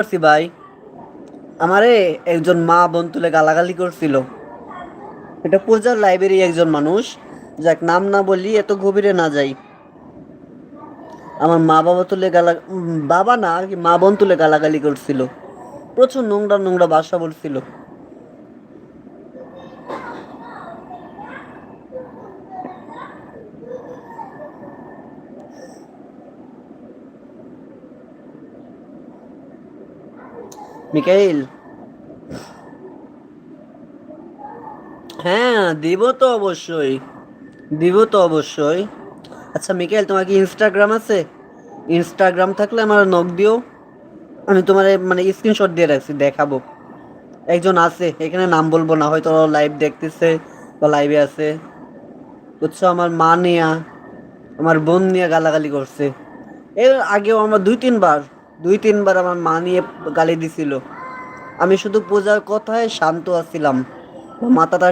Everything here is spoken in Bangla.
করছি ভাই। আমারে একজন মা বোন তুলে গালাগালি করছিল। এটা পূজার লাইব্রেরি একজন মানুষ, যাক নাম না বলি, এত গভীরে না যাই। আমার মা বাবা তুলে বাবা না আর কি, মা বোন তুলে গালাগালি করছিল। প্রচুর নোংরা নোংরা ভাষা বলছিল। মিকাইল, হ্যাঁ দিব তো অবশ্যই, দিব তো অবশ্যই। আচ্ছা মিকাইল, তোমার কি ইনস্টাগ্রাম আছে? ইনস্টাগ্রাম থাকলে আমার নক দিও। আমি তোমার মানে স্ক্রিনশট দিয়ে রাখছি, দেখাবো। একজন আছে এখানে, নাম বলবো না, হয়তো লাইভ দেখতেছে বা লাইভে আছে। বুঝছো, আমার মা নিয়া, আমার বোন নিয়ে গালাগালি করছে। এর আগেও আমার দুই তিনবার আমার মা নিয়ে গালি দিছিল। আমি শুধু পূজার কথায় শান্ত আছিলাম। মাথাটা